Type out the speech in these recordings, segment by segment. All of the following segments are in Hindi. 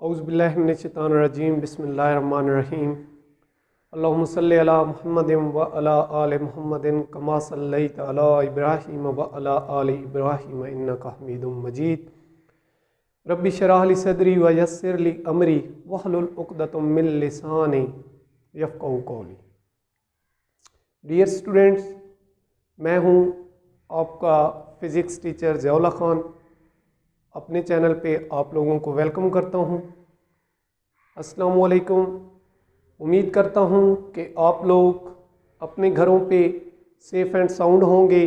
औज़ुबिल्लाहिमिनश्शैतानिर्रजीम बिस्मिल्लाहिर्रहमानिर्रहीम अल्लाहुम्मा सल्लि अला मुहम्मदिन व अला आलि मुहम्मदिन कमा सल्लैता अला इब्राहीम व अला आलि इब्राहीम इन्नका हमीदुम मजीद। रब्बि शरह ली सदरी व यस्सिर ली अमरी वहलुल उक़दतम मिन लिसानी यफ़क़हू क़ौली। डियर स्टूडेंट्स, मैं हूँ आपका फ़िज़िक्स टीचर ज़ियाउल्लाह ख़ान। अपने चैनल पे आप लोगों को वेलकम करता हूँ। अस्सलामु अलैकुम। उम्मीद करता हूँ कि आप लोग अपने घरों पे सेफ़ एंड साउंड होंगे।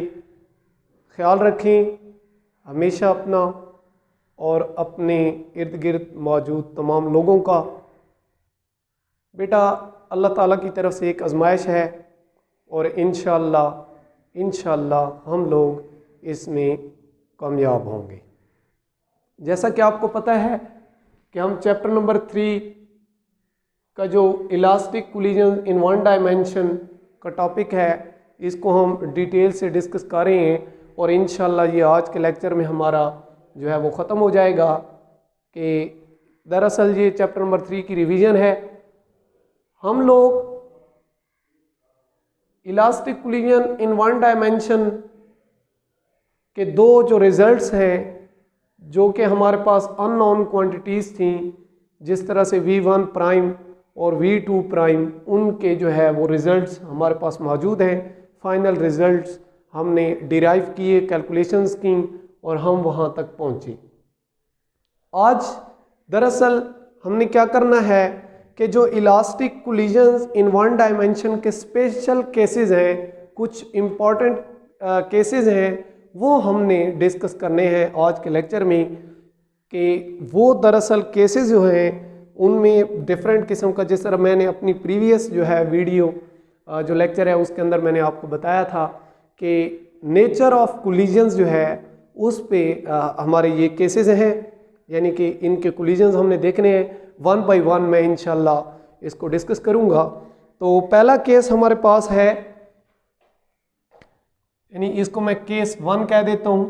ख्याल रखें हमेशा अपना और अपने इर्द गिर्द मौजूद तमाम लोगों का। बेटा, अल्लाह ताला की तरफ से एक आजमाइश है और इंशाअल्लाह हम लोग इसमें कामयाब होंगे। जैसा कि आपको पता है कि हम चैप्टर नंबर 3 का जो elastic collision in one dimension का टॉपिक है, इसको हम डिटेल से डिस्कस कर रहे हैं और इंशाल्लाह ये आज के लेक्चर में हमारा जो है वो ख़त्म हो जाएगा। कि दरअसल ये चैप्टर नंबर 3 की रिवीजन है। हम लोग elastic collision in one dimension के दो जो रिजल्ट्स हैं, जो कि हमारे पास अननोन क्वांटिटीज़ थी, जिस तरह से V1 प्राइम और V2 प्राइम, उनके जो है वो रिज़ल्ट्स हमारे पास मौजूद हैं। फाइनल रिज़ल्ट्स हमने डिराइव किए, कैलकुलेशंस की और हम वहाँ तक पहुँचे। आज दरअसल हमने क्या करना है कि जो elastic collisions in one dimension के स्पेशल केसेस हैं, कुछ इम्पॉर्टेंट केसेस हैं, वो हमने डिस्कस करने हैं आज के लेक्चर में। कि वो दरअसल केसेस जो हैं उनमें डिफरेंट किस्म का, जिस तरह मैंने अपनी प्रीवियस जो है वीडियो जो लेक्चर है उसके अंदर मैंने आपको बताया था कि नेचर ऑफ कोलिजन्स जो है उस पे हमारे ये केसेस हैं, यानी कि इनके कोलिजन्स हमने देखने हैं। वन बाय वन मैं इंशाल्लाह इसको डिस्कस करूँगा। तो पहला केस हमारे पास है, यानी इसको मैं केस 1 कह देता हूं,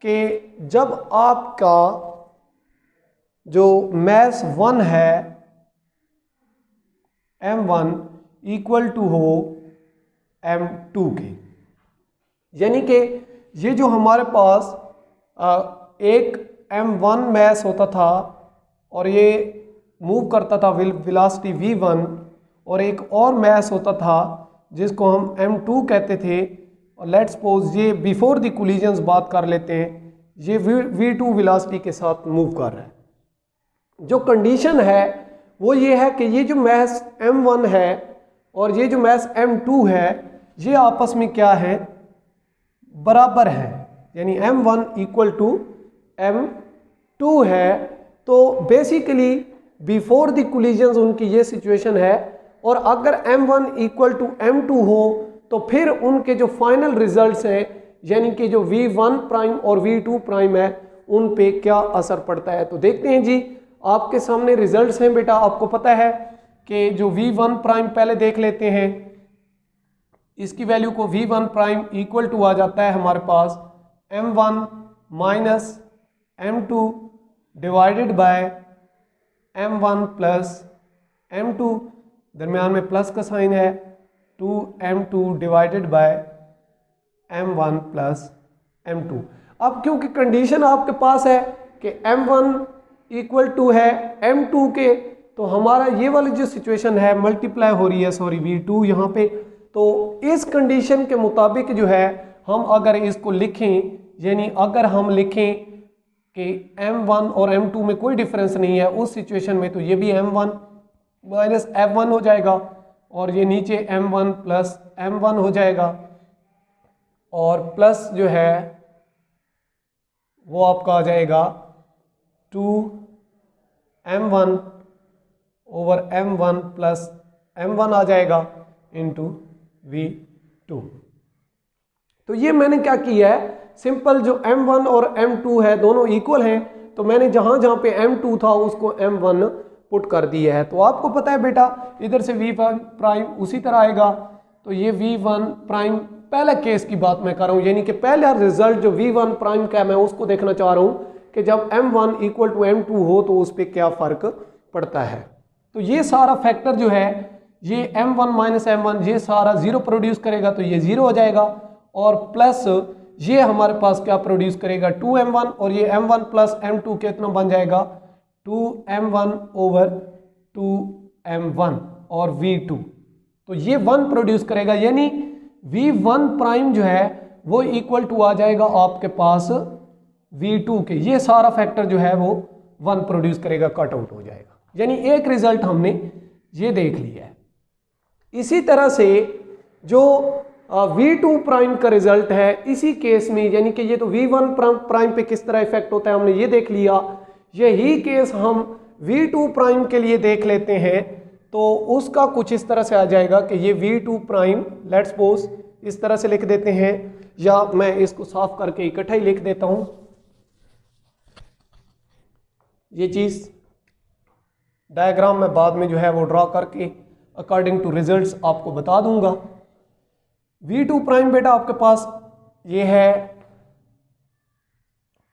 कि जब आपका जो मास 1 है m1 इक्वल टू हो m2 के, यानी कि ये जो हमारे पास एक m1 मास होता था और ये मूव करता था वेलोसिटी v1, और एक और मास होता था जिसको हम m2 कहते थे। और लेट्स सपोज ये बिफोर द कोलिजन्स बात कर लेते हैं, ये v2 वेलोसिटी के साथ मूव कर रहा है। जो कंडीशन है वो ये है कि ये जो मास m1 है और ये जो मास m2 है, ये आपस में क्या है, बराबर है, यानी m1 इक्वल टू m2 है। तो बेसिकली बिफोर द कोलिजन्स उनकी ये सिचुएशन है, और अगर m1 इक्वल टू m2 हो तो फिर उनके जो फाइनल रिजल्ट्स हैं, यानी कि जो v1 प्राइम और v2 प्राइम है, उन पे क्या असर पड़ता है। तो देखते हैं जी, आपके सामने रिजल्ट्स हैं। बेटा, आपको पता है कि जो v1 प्राइम पहले देख लेते हैं, इसकी वैल्यू को v1 प्राइम इक्वल टू आ जाता है हमारे पास m1 minus m2 divided by m1 plus m2, दरमियान में प्लस का साइन है, 2m2 divided by m1 plus m2। अब क्योंकि कंडीशन आपके पास है कि m1 इक्वल टू है m2 के, तो हमारा ये वाली जो सिचुएशन है मल्टीप्लाई हो रही है, सॉरी v2 यहाँ पे। तो इस कंडीशन के मुताबिक जो है हम अगर इसको लिखें, यानी अगर हम लिखें कि m1 और m2 में कोई डिफरेंस नहीं है उस सिचुएशन में, तो ये भी m1 माइनस f1 हो जाएगा और ये नीचे m1 प्लस m1 हो जाएगा, और प्लस जो है वो आपका आ जाएगा 2m1 over m1 plus m1 आ जाएगा इंटू v2। तो ये मैंने क्या किया है, सिंपल जो m1 और m2 है दोनों इक्वल हैं, तो मैंने जहां जहां पे m2 था उसको m1 पुट कर दिया है। तो आपको पता है बेटा, इधर से v1 प्राइम उसी तरह आएगा, तो ये v1 प्राइम पहले केस की बात मैं कर रहा हूँ, यानी कि पहला रिजल्ट जो V1 प्राइम का मैं उसको देखना चाह रहा हूँ कि जब M1 इक्वल टू M2 हो तो उस पर क्या फ़र्क पड़ता है। तो ये सारा फैक्टर जो है ये M1 माइनस M1 ये सारा 0 प्रोड्यूस करेगा तो ये 0 हो जाएगा, और प्लस ये हमारे पास क्या प्रोड्यूस करेगा 2M1, और ये M1 प्लस M2 कितना बन जाएगा 2M1 ओवर 2M1 और V2, तो ये 1 प्रोड्यूस करेगा, यानी V1 प्राइम जो है वो इक्वल टू आ जाएगा आपके पास V2 के, ये सारा फैक्टर जो है वो 1 प्रोड्यूस करेगा, कट आउट हो जाएगा। यानी एक रिजल्ट हमने ये देख लिया है। इसी तरह से जो V2 प्राइम का रिजल्ट है इसी केस में, यानी कि ये तो V1 प्राइम पे किस तरह इफेक्ट होता है हमने ये देख लिया, यही केस हम V2 प्राइम के लिए देख लेते हैं, तो उसका कुछ इस तरह से आ जाएगा कि ये V2 प्राइम लेट्स सपोज इस तरह से लिख देते हैं, या मैं इसको साफ करके इकट्ठा ही लिख देता हूं, ये चीज डायग्राम में बाद में जो है वो ड्रॉ करके अकॉर्डिंग टू रिजल्ट्स आपको बता दूंगा। V2 प्राइम बेटा आपके पास ये है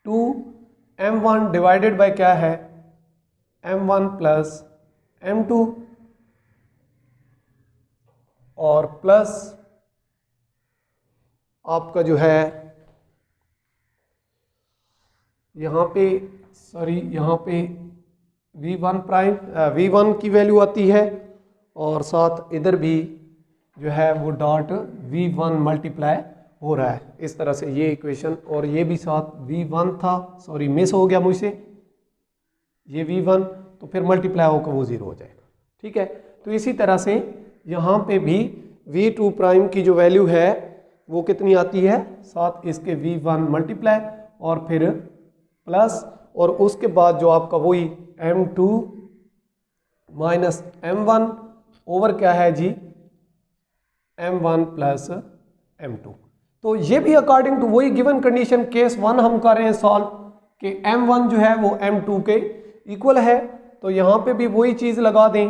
2M1 डिवाइडेड बाय क्या है M1 प्लस M2 और प्लस आपका जो है यहाँ पे यहाँ पे V1 प्राइम V1 की वैल्यू आती है, और साथ इधर भी जो है वो डॉट V1 मल्टीप्लाई हो रहा है इस तरह से ये इक्वेशन, और ये भी साथ V1 था, सॉरी मिस हो गया मुझसे, ये V1 तो फिर मल्टीप्लाई होकर वो 0 हो जाएगा। ठीक है, तो इसी तरह से यहाँ पे भी V2 प्राइम की जो वैल्यू है वो कितनी आती है, साथ इसके V1 मल्टीप्लाई और फिर प्लस, और उसके बाद जो आपका वही M2 माइनस M1 ओवर क्या है जी M1 प्लस M2। तो ये भी अकॉर्डिंग टू वही गिवन कंडीशन केस 1 हम कर रहे हैं सॉल्व कि M1 जो है वो M2 के इक्वल है, तो यहाँ पे भी वही चीज़ लगा दें,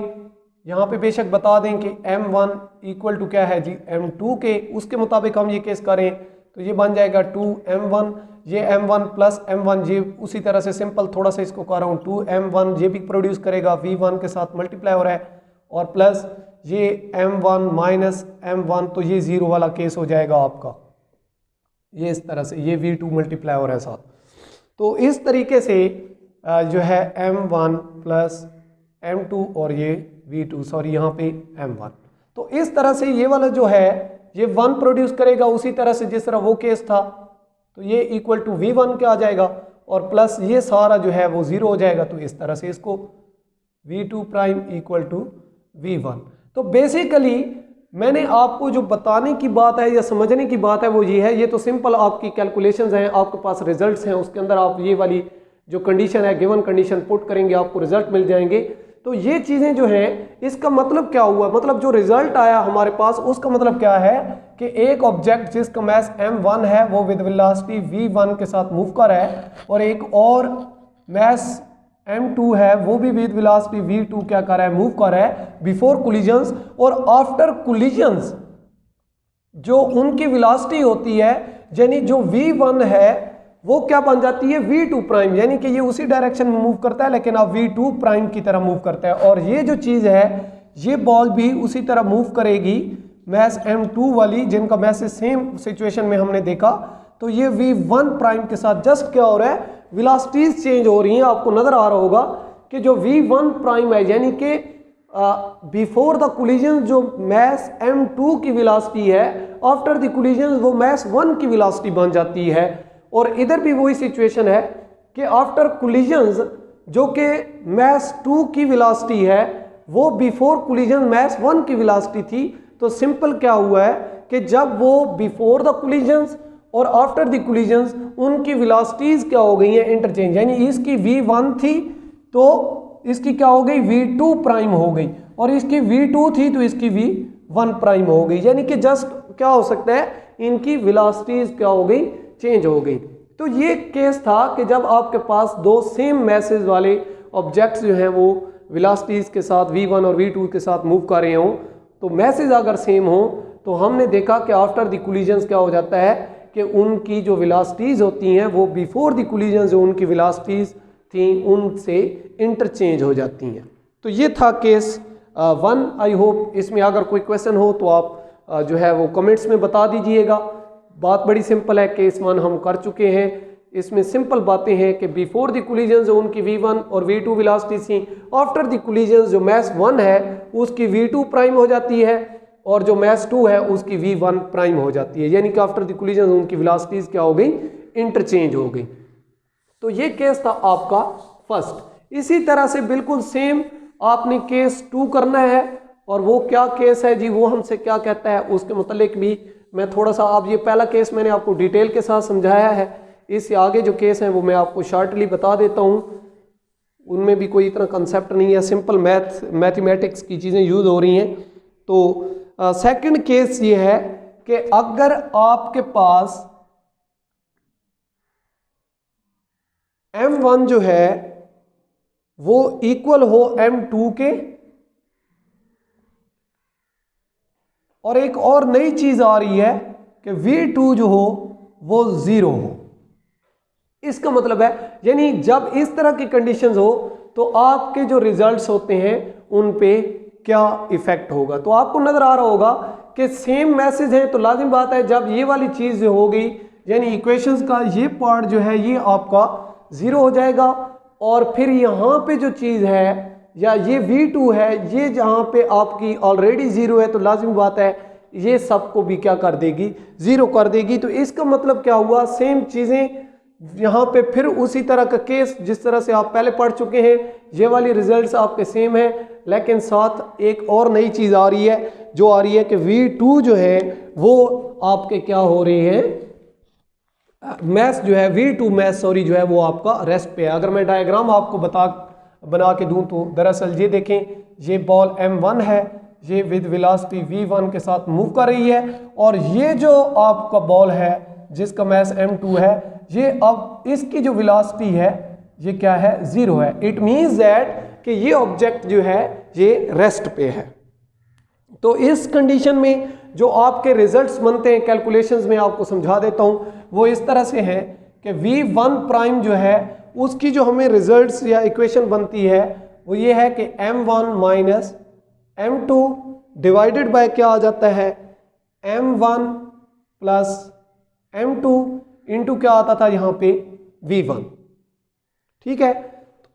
यहाँ पे बेशक बता दें कि M1 इक्वल टू क्या है जी M2 के, उसके मुताबिक हम ये केस करें तो ये बन जाएगा 2M1, ये M1 प्लस M1 ये उसी तरह से सिंपल थोड़ा सा इसको कर रहा हूँ 2M1 ये भी प्रोड्यूस करेगा V1 के साथ मल्टीप्लाई हो रहा है, और प्लस ये M1 माइनस M1 तो ये 0 वाला केस हो जाएगा आपका, ये इस तरह से ये V2 मल्टीप्लाई हो रहा है साथ। तो इस तरीके से जो है M1 प्लस M2 और ये V2 सॉरी यहाँ पे M1, तो इस तरह से ये वाला जो है ये 1 प्रोड्यूस करेगा उसी तरह से जिस तरह वो केस था, तो ये इक्वल टू V1 क्या आ जाएगा, और प्लस ये सारा जो है वो 0 हो जाएगा, तो इस तरह से इसको V2 prime equal to V1। तो बेसिकली मैंने आपको जो बताने की बात है या समझने की बात है वो ये है, ये तो सिंपल आपकी कैलकुलेशंस हैं, आपके पास रिजल्ट्स हैं, उसके अंदर आप ये वाली जो कंडीशन है गिवन कंडीशन पुट करेंगे आपको रिजल्ट मिल जाएंगे। तो ये चीज़ें जो हैं इसका मतलब क्या हुआ, मतलब जो रिजल्ट आया हमारे पास उसका मतलब क्या है कि एक ऑब्जेक्ट जिसका मास m1 है वो विद वेलोसिटी v1 के साथ मूव कर रहा है, और एक और मास m2 है वो भी विद वेलोसिटी v2 क्या कर रहा है मूव कर रहा है बिफोर कोलिजन्स, और आफ्टर कोलिजन्स जो उनकी वेलोसिटी होती है यानी जो v1 है वो क्या बन जाती है V2 प्राइम, यानी कि ये उसी डायरेक्शन में मूव करता है लेकिन अब V2 प्राइम की तरह मूव करता है, और ये जो चीज़ है ये बॉल भी उसी तरह मूव करेगी मैस M2 वाली जिनका मैस सेम सिचुएशन में हमने देखा। तो ये V1 प्राइम के साथ जस्ट क्या हो रहा है वेलोसिटीज चेंज हो रही हैं, आपको नजर आ रहा होगा कि जो V1 प्राइम है यानी कि बिफोर द कोलिजन जो मैस M2 की वेलोसिटी है आफ्टर द कोलिजन वो मैस 1 की वेलोसिटी बन जाती है, और इधर भी वही सिचुएशन है कि आफ्टर कोलिजन्स जो कि मैस 2 की वेलोसिटी है वो बिफोर कोलिजन मैस 1 की वेलोसिटी थी। तो सिंपल क्या हुआ है कि जब वो बिफोर द कोलिजन्स और आफ्टर द कोलिजन्स उनकी वेलोसिटीज क्या हो गई हैं इंटरचेंज, यानी इसकी V1 थी तो इसकी क्या हो गई V2 प्राइम हो गई, और इसकी V2 थी तो इसकी V1 प्राइम हो गई, यानी कि जस्ट क्या हो सकता है इनकी वेलोसिटीज क्या हो गई चेंज हो गई। तो ये केस था कि जब आपके पास दो सेम मैसेज वाले ऑब्जेक्ट्स जो हैं वो वेलोसिटीज के साथ V1 और V2 के साथ मूव कर रहे हों, तो मैसेज अगर सेम हो तो हमने देखा कि आफ्टर द कोलिजन्स क्या हो जाता है कि उनकी जो वेलोसिटीज होती हैं वो बिफोर द कोलिजन जो उनकी वेलोसिटीज थी उनसे इंटरचेंज हो जाती हैं। तो ये था केस 1। आई होप इसमें अगर कोई क्वेश्चन हो तो आप जो है वो कमेंट्स में बता दीजिएगा। बात बड़ी सिंपल है, केस 1 हम कर चुके हैं। इसमें सिंपल बातें हैं कि बिफोर द कोलिजन जो उनकी v1 और v2 वेलोसिटी थी, आफ्टर द कोलिजन जो मास 1 है उसकी v2 प्राइम हो जाती है और जो मास 2 है उसकी v1 प्राइम हो जाती है, यानी कि आफ्टर द कोलिजन उनकी वेलोसिटीज क्या हो गई, इंटरचेंज हो गई। तो ये केस था आपका फर्स्ट। इसी तरह से बिल्कुल सेम आपने केस 2 करना है, और वो क्या केस है जी, वो हमसे क्या कहता है उसके मुतालिक भी मैं थोड़ा सा, आप ये पहला केस मैंने आपको डिटेल के साथ समझाया है, इससे आगे जो केस हैं वो मैं आपको शॉर्टली बता देता हूँ। उनमें भी कोई इतना कंसेप्ट नहीं है, सिंपल मैथमेटिक्स की चीज़ें यूज़ हो रही हैं। तो सेकंड केस ये है कि अगर आपके पास m1 जो है वो इक्वल हो m2 के, और एक और नई चीज आ रही है कि v2 जो हो वो 0 हो। इसका मतलब है यानी जब इस तरह की कंडीशंस हो तो आपके जो रिजल्ट्स होते हैं उन पे क्या इफेक्ट होगा। तो आपको नजर आ रहा होगा कि सेम मैसेज है, तो लाजिम बात है जब ये वाली चीज जो होगी यानी इक्वेशंस का ये पार्ट जो है ये आपका 0 हो जाएगा, और फिर यहाँ पे जो चीज है या ये v2 है ये जहाँ पे आपकी ऑलरेडी 0 है, तो लाजिम बात है ये सबको भी क्या कर देगी, 0 कर देगी। तो इसका मतलब क्या हुआ, सेम चीजें यहाँ पे फिर उसी तरह का केस जिस तरह से आप पहले पढ़ चुके हैं, ये वाली रिजल्ट्स आपके सेम है, लेकिन साथ एक और नई चीज आ रही है, जो आ रही है कि v2 जो है वो आपके क्या हो रहे हैं, मैथ जो है v2 मैथ सॉरी जो है वो आपका रेस्ट पे है। अगर मैं डायग्राम आपको बना के दूं तो दरअसल ये देखें, ये बॉल m1 है, ये विद वेलोसिटी v1 के साथ मूव कर रही है, और ये जो आपका बॉल है जिसका मैस m2 है, ये अब इसकी जो वेलोसिटी है ये क्या है, 0 है। इट मीन्स दैट कि ये ऑब्जेक्ट जो है ये रेस्ट पे है। तो इस कंडीशन में जो आपके रिजल्ट्स बनते हैं कैलकुलेशंस में आपको समझा देता हूं, वो इस तरह से है कि v1 प्राइम जो है उसकी जो हमें रिजल्ट्स या इक्वेशन बनती है वो ये है कि m1 minus m2 divided by क्या आ जाता है, m1 प्लस m2 इंटू क्या आता था यहाँ पे v1। ठीक है,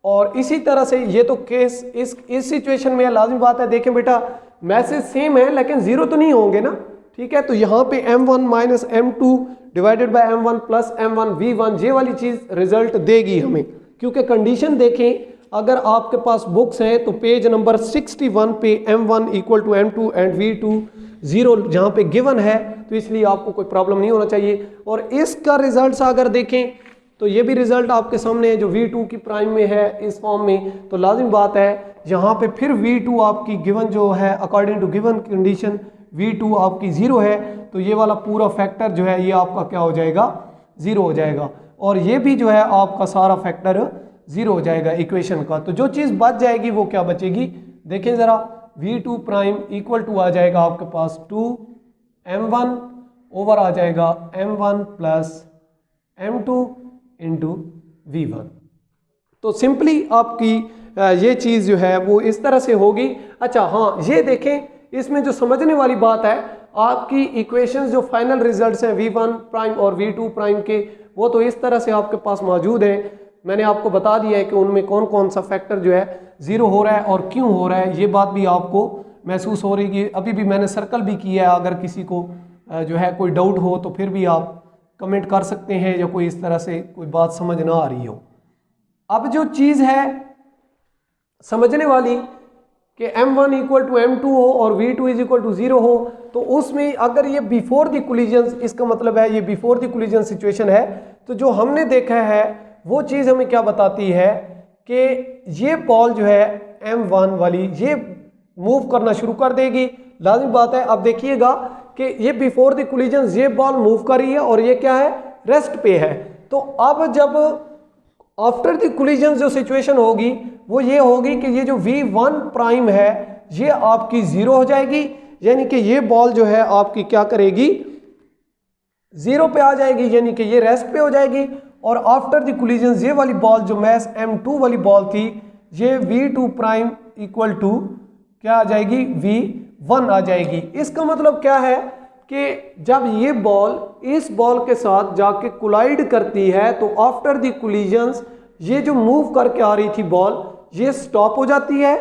और इसी तरह से ये तो केस इस सिचुएशन में लाजिम बात है, देखें बेटा मैसेज सेम है लेकिन 0 तो नहीं होंगे ना। ठीक है, तो यहाँ पे m1 minus m2 divided by m1 plus m1 v1 ये वाली चीज रिजल्ट देगी हमें, क्योंकि कंडीशन देखें अगर आपके पास बुक्स हैं तो पेज नंबर 61 पे m1 equal to m2 and v2 0 जहाँ पे गिवन है, तो इसलिए आपको कोई प्रॉब्लम नहीं होना चाहिए। और इसका रिजल्ट अगर देखें तो ये भी रिजल्ट आपके सामने है जो v2 की प्राइम में है इस फॉर्म में, तो लाजिम बात है यहाँ पे फिर v2 आपकी गिवन जो है according to given condition v2 आपकी 0 है, तो ये वाला पूरा फैक्टर जो है ये आपका क्या हो जाएगा, 0 हो जाएगा, और ये भी जो है आपका सारा फैक्टर 0 हो जाएगा इक्वेशन का। तो जो चीज़ बच जाएगी वो क्या बचेगी, देखें ज़रा, v2 प्राइम इक्वल टू आ जाएगा आपके पास 2m1 ओवर आ जाएगा m1 plus m2 into v1। तो सिंपली आपकी ये चीज़ जो है वो इस तरह से होगी। अच्छा हाँ, ये देखें इसमें जो समझने वाली बात है, आपकी इक्वेशंस जो फाइनल रिजल्ट्स हैं v1 प्राइम और v2 प्राइम के, वो तो इस तरह से आपके पास मौजूद हैं। मैंने आपको बता दिया है कि उनमें कौन कौन सा फैक्टर जो है 0 हो रहा है और क्यों हो रहा है, ये बात भी आपको महसूस हो रही है। अभी भी मैंने सर्कल भी किया है, अगर किसी को जो है कोई डाउट हो तो फिर भी आप कमेंट कर सकते हैं, या कोई इस तरह से कोई बात समझ ना आ रही हो। अब जो चीज़ है समझने वाली कि m1 इक्वल टू m2 हो और v2 इज इक्वल टू 0 हो, तो उसमें अगर ये बिफोर द कोलिजन, इसका मतलब है ये बिफोर द कोलिजन सिचुएशन है, तो जो हमने देखा है वो चीज़ हमें क्या बताती है कि ये बॉल जो है m1 वाली ये मूव करना शुरू कर देगी। लाजिम बात है, अब देखिएगा कि ये बिफोर द कोलिजन ये बॉल मूव कर रही है और ये क्या है, रेस्ट पे है। तो अब जब आफ्टर द कोलिजन जो सिचुएशन होगी वो ये होगी कि ये जो v1 प्राइम है ये आपकी 0 हो जाएगी, यानी कि ये बॉल जो है आपकी क्या करेगी, जीरो पे आ जाएगी, यानी कि ये रेस्ट पे हो जाएगी। और आफ्टर द कोलिजन ये वाली बॉल जो मैस m2 वाली बॉल थी, ये v2 प्राइम इक्वल टू क्या आ जाएगी, v1 आ जाएगी। इसका मतलब क्या है कि जब ये बॉल इस बॉल के साथ जाके कोलाइड करती है तो आफ्टर द कोलिजन्स ये जो मूव करके आ रही थी बॉल, ये स्टॉप हो जाती है,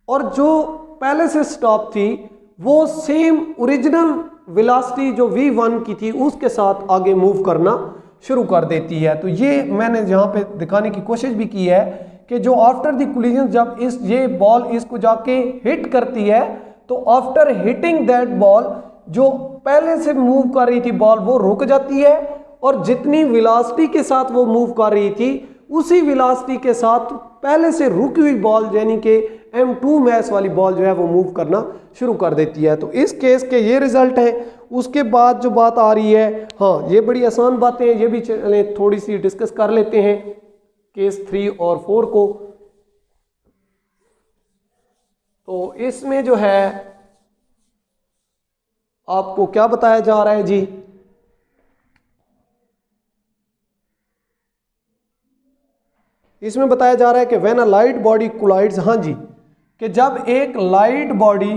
और जो पहले से स्टॉप थी वो सेम ओरिजिनल वेलोसिटी जो v1 की थी उसके साथ आगे मूव करना शुरू कर देती है। तो ये मैंने यहाँ पे दिखाने की कोशिश भी की है कि जो आफ्टर द कोलिजन जब ये बॉल इसको जाके हिट करती है तो आफ्टर हिटिंग दैट बॉल जो पहले से मूव कर रही थी बॉल वो रुक जाती है, और जितनी वेलोसिटी के साथ वो मूव कर रही थी उसी वेलोसिटी के साथ पहले से रुकी हुई बॉल यानी कि m2 मैस वाली बॉल जो है वो मूव करना शुरू कर देती है। तो इस केस के ये रिजल्ट है। उसके बाद जो बात आ रही है, हाँ ये बड़ी आसान बातें हैं, ये भी चले थोड़ी सी डिस्कस कर लेते हैं केस 3 और 4 को। तो इसमें जो है आपको क्या बताया जा रहा है जी, इसमें बताया जा रहा है कि when a light body collides, हाँ जी, कि जब एक लाइट बॉडी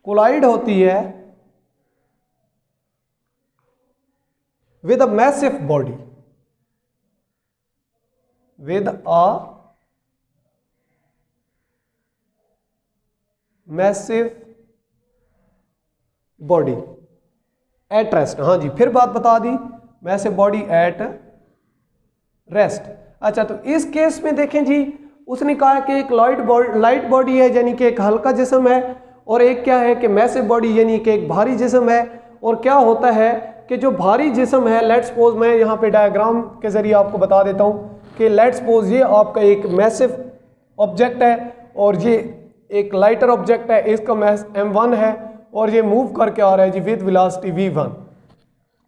कोलाइड होती है with a massive body, with a massive body at rest, हाँ जी फिर बात बता दी, मैसिव बॉडी एट रेस्ट। अच्छा, तो इस केस में देखें जी, उसने कहा कि एक लाइट बॉडी है यानी कि एक हल्का जिस्म है, और एक क्या है कि मैसिव बॉडी यानी कि एक भारी जिस्म है। और क्या होता है कि जो भारी जिस्म है, लेट्स सपोज मैं यहाँ पे डायग्राम के जरिए आपको बता देता हूँ कि लेट्स सपोज ये आपका एक मैसिव ऑब्जेक्ट है और ये एक लाइटर ऑब्जेक्ट है, इसका मैस m1 है और ये मूव करके आ रहा है जी विद वेलोसिटी v1।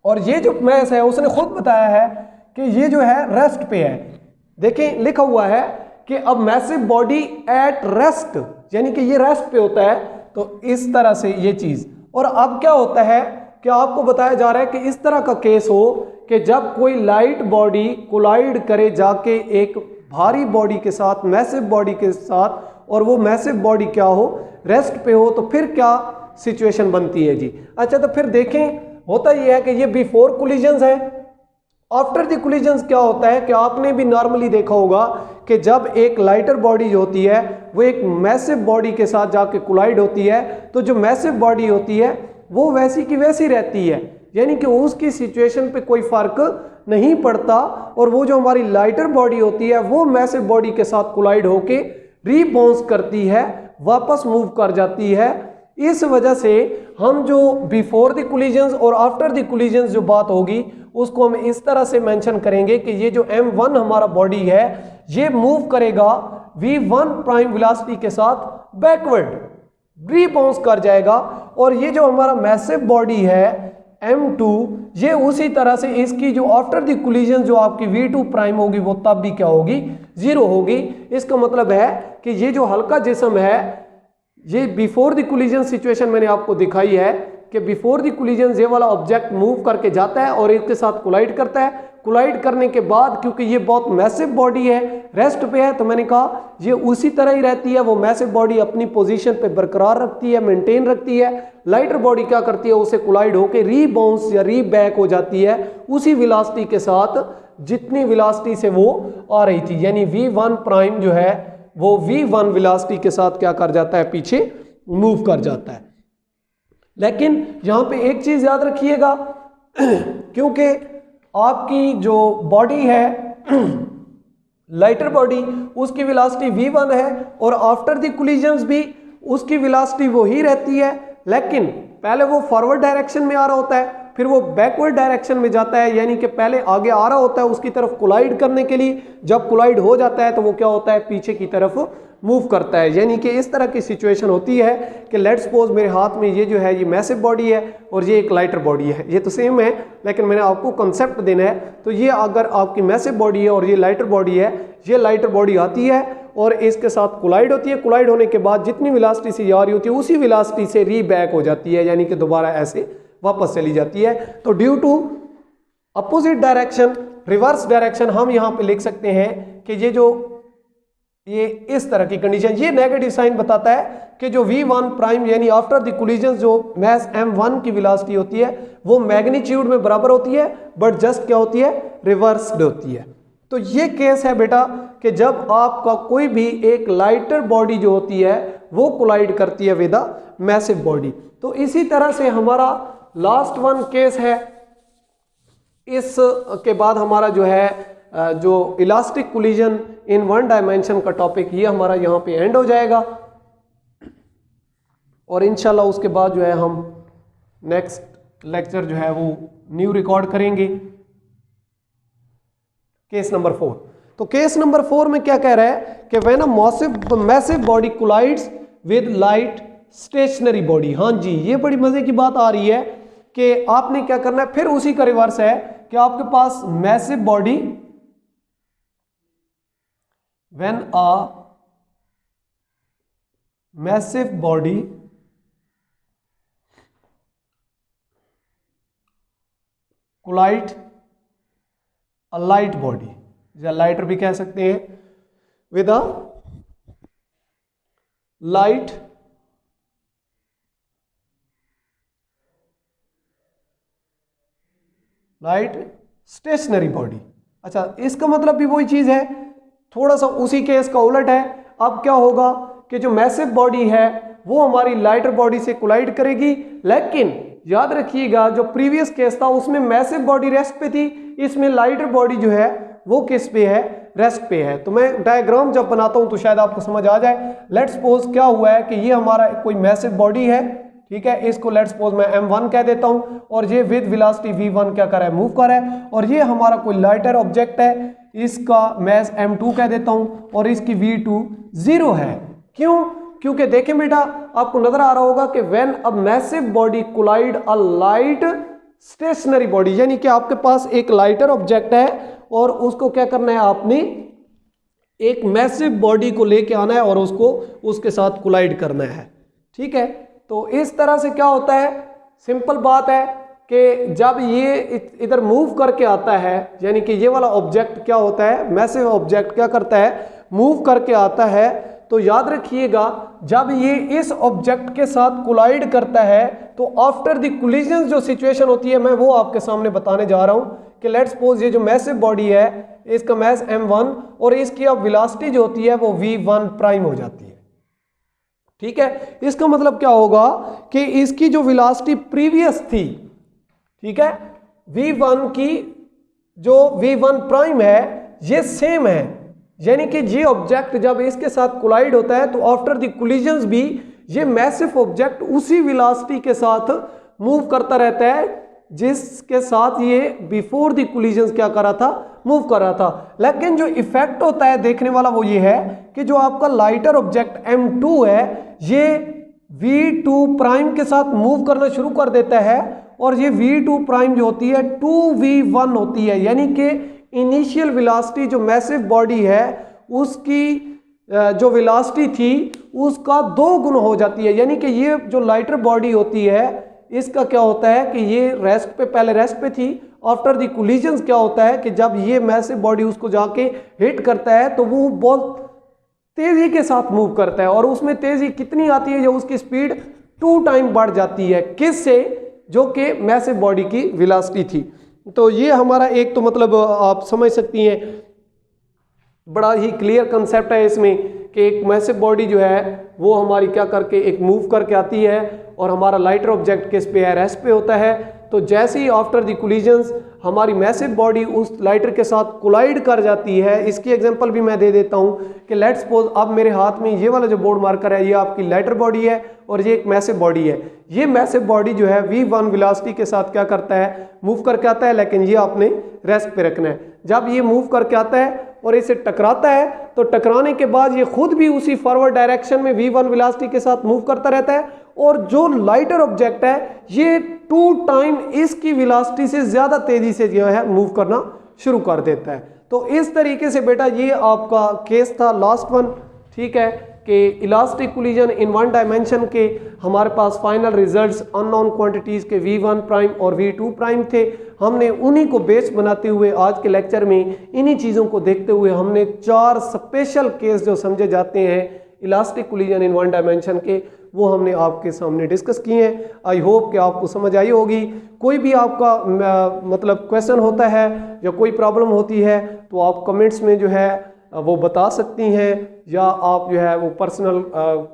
और ये जो मैस है उसने खुद बताया है कि ये जो है रेस्ट पे है। देखें लिखा हुआ है कि अब मैसिव बॉडी एट रेस्ट, यानी कि ये रेस्ट पे होता है। तो इस तरह से ये चीज, और अब क्या होता है कि आपको बताया जा रहा है कि इस तरह का केस हो कि जब कोई लाइट बॉडी कोलाइड करे जाके एक भारी बॉडी के साथ, मैसिव बॉडी के साथ, और वो मैसिव बॉडी क्या हो, रेस्ट पे हो, तो फिर क्या सिचुएशन बनती है जी। अच्छा, तो फिर देखें होता ये है कि ये बिफोर कोलिजन्स है। आफ्टर द कोलिजन्स क्या होता है कि आपने भी नॉर्मली देखा होगा कि जब एक लाइटर बॉडी होती है वो एक मैसिव बॉडी के साथ जाके कोलाइड होती है, तो जो मैसिव बॉडी होती है वो वैसी की वैसी रहती है, यानी कि उसकी सिचुएशन पे कोई फर्क नहीं पड़ता। और वो जो हमारी लाइटर बॉडी होती है वो मैसिव बॉडी के साथ कोलाइड होके रीबाउंस करती है, वापस मूव कर जाती है। इस वजह से हम जो बिफोर द कोलिजन्स और आफ्टर द कोलिजन्स जो बात होगी उसको हम इस तरह से मेंशन करेंगे कि ये जो m1 हमारा बॉडी है ये मूव करेगा v1 प्राइम वेलोसिटी के साथ बैकवर्ड, रीबाउंस कर जाएगा। और ये जो हमारा मैसिव बॉडी है m2, ये उसी तरह से इसकी जो आफ्टर द कोलिजन जो आपकी v2 प्राइम होगी वो तब भी क्या होगी, जीरो होगी। इसका मतलब है कि ये जो हल्का जिस्म है, ये बिफोर द कोलिजन सिचुएशन मैंने आपको दिखाई है कि बिफोर द कोलिजन ये वाला ऑब्जेक्ट मूव करके जाता है और इसके साथ कोलाइड करता है। कोलाइड करने के बाद क्योंकि ये बहुत मैसिव बॉडी है, रेस्ट पे है, तो मैंने कहा ये उसी तरह ही रहती है, वो मैसिव बॉडी अपनी पोजीशन पे बरकरार रखती है, मेंटेन रखती है। लाइटर बॉडी क्या करती है, उसे कोलाइड होकर रीबाउंस या रीबैक हो जाती है उसी वेलोसिटी के साथ जितनी वेलोसिटी से वो आ रही थी, यानी v1 प्राइम जो है वो v1 वेलोसिटी के साथ क्या कर जाता है, पीछे मूव कर जाता है। लेकिन यहां पे एक चीज याद रखिएगा, क्योंकि आपकी जो बॉडी है लाइटर बॉडी, उसकी वेलोसिटी v1 है और आफ्टर द कोलिजन्स भी उसकी वेलोसिटी वो ही रहती है, लेकिन पहले वो फॉरवर्ड डायरेक्शन में आ रहा होता है, फिर वो बैकवर्ड डायरेक्शन में जाता है, यानी कि पहले आगे आ रहा होता है उसकी तरफ कोलाइड करने के लिए, जब कोलाइड हो जाता है तो वो क्या होता है, पीछे की तरफ मूव करता है। यानी कि इस तरह की सिचुएशन होती है कि लेट्स सपोज मेरे हाथ में ये जो है ये मैसिव बॉडी है और ये एक लाइटर बॉडी है, ये तो सेम है लेकिन मैंने आपको कंसेप्ट देना है। तो ये अगर आपकी मैसिव बॉडी है और ये लाइटर बॉडी है, ये लाइटर बॉडी आती है और इसके साथ कोलाइड होती है। कोलाइड होने के बाद जितनी वेलोसिटी से जा रही होती है उसी वेलोसिटी से रीबैक हो जाती है, यानी कि दोबारा ऐसे वापस चली जाती है। तो due to opposite direction, reverse direction, हम यहाँ पे लिख सकते हैं कि ये इस तरह की कंडीशन, ये नेगेटिव साइन बताता है कि जो v1 प्राइम यानी आफ्टर द कोलिजन जो मास m1 की वेलोसिटी होती है वो मैग्नीट्यूड में बराबर होती है, बट जस्ट क्या होती है, रिवर्स्ड होती है। तो ये केस है बेटा कि जब आपका कोई भी एक लाइटर बॉडी जो होती है वो कोलाइड करती है विद अ मैसिव बॉडी। तो इसी तरह से हमारा लास्ट वन केस है, इस के बाद हमारा जो है जो elastic collision in one dimension का टॉपिक ये हमारा यहाँ पे एंड हो जाएगा, और इंशाल्लाह उसके बाद जो है हम नेक्स्ट लेक्चर जो है वो न्यू रिकॉर्ड करेंगे। Case number 4। तो केस नंबर 4 में क्या कह रहा है कि when a massive body collides with light stationary body. हाँ जी, ये बड़ी मजे की बात आ रही है कि आपने क्या करना है, फिर उसी का रिवर्स है कि आपके पास massive body, when a massive body collide a light body, या लाइटर भी कह सकते हैं, with a light stationary body. अच्छा, इसका मतलब भी वही चीज है, थोड़ा सा उसी केस का उलट है। अब क्या होगा कि जो मैसिव बॉडी है वो हमारी लाइटर बॉडी से कोलाइड करेगी, लेकिन याद रखिएगा जो प्रीवियस केस था उसमें मैसिव बॉडी रेस्ट पे थी, इसमें लाइटर बॉडी जो है वो किस पे है, रेस्ट पे है। तो मैं डायग्राम जब बनाता हूं तो शायद आपको समझ आ जाए। लेट्स सपोज क्या हुआ है कि ये हमारा कोई मैसिव बॉडी है, ठीक है, इसको लेट्स सपोज मैं m1 कह देता हूं, और ये विद वेलोसिटी v1 क्या कर रहा है, मूव कर रहा है, और ये हमारा कोई लाइटर ऑब्जेक्ट है, इसका मैस m2 कह देता हूं, और इसकी v2 0 है। क्यों? क्योंकि देखें बेटा, आपको नजर आ रहा होगा कि when a massive body collide a light stationary body, यानी कि आपके पास एक लाइटर ऑब्जेक्ट है और उसको क्या करना है, आपने एक मैसिव बॉडी को लेके आना है और उसको उसके साथ कोलाइड करना है, ठीक है। तो इस तरह से क्या होता है, सिंपल बात है कि जब ये इधर मूव करके आता है, यानी कि ये वाला ऑब्जेक्ट क्या होता है, मैसिव ऑब्जेक्ट क्या करता है, मूव करके आता है, तो याद रखिएगा जब ये इस ऑब्जेक्ट के साथ कोलाइड करता है तो आफ्टर द कोलिजन जो सिचुएशन होती है मैं वो आपके सामने बताने जा रहा हूं कि लेट्स सपोज ये जो मैसिव बॉडी है इसका मैस m1 और इसकी अब वेलोसिटी जो होती है वो v1 प्राइम हो जाती है, ठीक है। इसका मतलब क्या होगा कि इसकी जो वेलोसिटी प्रीवियस थी, ठीक है, v1 की जो v1 प्राइम है ये सेम है, यानी कि ये ऑब्जेक्ट जब इसके साथ कोलाइड होता है तो आफ्टर द कोलिजन्स भी ये मैसिव ऑब्जेक्ट उसी वेलोसिटी के साथ मूव करता रहता है जिसके साथ ये बिफोर द कोलिजन्स क्या कर रहा था, मूव कर रहा था। लेकिन जो इफेक्ट होता है देखने वाला वो ये है कि जो आपका लाइटर ऑब्जेक्ट m2 है ये v2 प्राइम के साथ मूव करना शुरू कर देता है, और ये v2 प्राइम जो होती है 2v1 होती है, यानी कि इनिशियल वेलोसिटी जो मैसिव बॉडी है उसकी जो वेलोसिटी थी उसका 2 गुना हो जाती है। यानी कि ये जो लाइटर बॉडी होती है इसका क्या होता है कि ये रेस्ट पे, पहले रेस्ट पे थी, आफ्टर द कोलिजन्स क्या होता है कि जब ये मैसिव बॉडी उसको जाके हिट करता है तो वो बहुत तेजी के साथ मूव करता है, और उसमें तेजी कितनी आती है, जो उसकी स्पीड 2 टाइम बढ़ जाती है, किससे, जो कि मैसिव बॉडी की वेलोसिटी थी। तो ये हमारा एक तो मतलब आप समझ सकती हैं बड़ा ही क्लियर कंसेप्ट है इसमें कि एक मैसिव बॉडी जो है वो हमारी क्या करके एक मूव करके आती है और हमारा लाइटर ऑब्जेक्ट किस पे है, रेस्ट पे होता है। तो जैसे ही आफ्टर द कोलिजन्स हमारी मैसिव बॉडी उस लाइटर के साथ कोलाइड कर जाती है, इसकी एग्जांपल भी मैं दे देता हूं कि लेट्स सपोज अब मेरे हाथ में ये वाला जो बोर्ड मार्कर है ये आपकी लाइटर बॉडी है और ये एक मैसिव बॉडी है। ये मैसिव बॉडी जो है v1 वेलोसिटी के साथ क्या करता है, मूव करके आता है, लेकिन ये आपने रेस्ट पे रखना है। जब ये मूव करके आता है और इसे टकराता है तो टकराने के बाद ये खुद भी उसी फॉरवर्ड डायरेक्शन में v1 वेलोसिटी के साथ मूव करता रहता है, और जो लाइटर ऑब्जेक्ट है ये 2 टाइम इसकी वेलोसिटी से ज्यादा तेजी से जो है मूव करना शुरू कर देता है। तो इस तरीके से बेटा ये आपका केस था लास्ट वन, ठीक है, कि elastic collision in one dimension के हमारे पास फाइनल रिजल्ट्स अननोन क्वांटिटीज़ के V1 प्राइम और V2 प्राइम थे। हमने उन्हीं को बेस बनाते हुए आज के लेक्चर में इन्हीं चीज़ों को देखते हुए हमने 4 स्पेशल केस जो समझे जाते हैं elastic collision in one dimension के, वो हमने आपके सामने डिस्कस किए हैं। आई होप कि आपको समझ आई होगी। कोई भी आपका मतलब क्वेश्चन होता है या कोई प्रॉब्लम होती है तो आप कमेंट्स में जो है वो बता सकती हैं, या आप जो है वो पर्सनल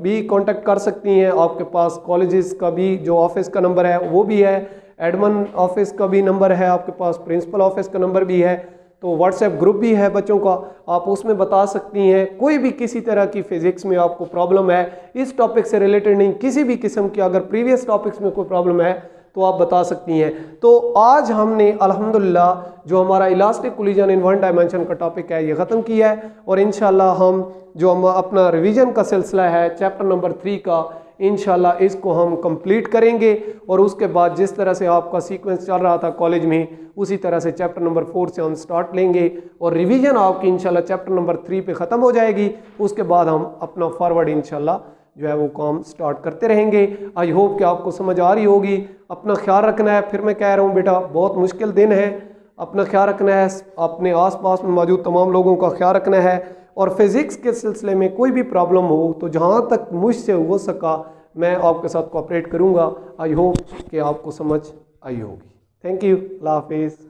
भी कांटेक्ट कर सकती हैं। आपके पास कॉलेजेस का भी जो ऑफिस का नंबर है वो भी है, एडमिन ऑफिस का भी नंबर है, आपके पास प्रिंसिपल ऑफिस का नंबर भी है, तो व्हाट्सएप ग्रुप भी है बच्चों का, आप उसमें बता सकती हैं। कोई भी किसी तरह की फिजिक्स में आपको प्रॉब्लम है, इस टॉपिक से रिलेटेड नहीं, किसी भी किस्म की अगर प्रीवियस टॉपिक्स में कोई प्रॉब्लम है तो आप बता सकती हैं। तो आज हमने अल्हम्दुलिल्लाह जो हमारा elastic collision in one dimension का टॉपिक है ये ख़त्म किया है, और इंशाल्लाह हम जो हम अपना रिवीजन का सिलसिला है चैप्टर नंबर 3 का, इंशाल्लाह इसको हम कंप्लीट करेंगे। और उसके बाद जिस तरह से आपका सीक्वेंस चल रहा था कॉलेज में, उसी तरह से चैप्टर नंबर 4 से हम स्टार्ट लेंगे, और रिवीजन आपकी इंशाल्लाह चैप्टर नंबर 3 पे ख़त्म हो जाएगी। उसके बाद हम अपना फॉरवर्ड इंशाल्लाह जो है वो काम स्टार्ट करते रहेंगे। आई होप कि आपको समझ आ रही होगी। अपना ख्याल रखना है, फिर मैं कह रहा हूँ बेटा बहुत मुश्किल दिन है, अपना ख्याल रखना है, अपने आसपास में मौजूद तमाम लोगों का ख्याल रखना है, और फिज़िक्स के सिलसिले में कोई भी प्रॉब्लम हो तो जहाँ तक मुझसे हो सका मैं आपके साथ कोऑपरेट करूँगा। आई होप कि आपको समझ आई होगी। थैंक यू, अल्लाह हाफिज़।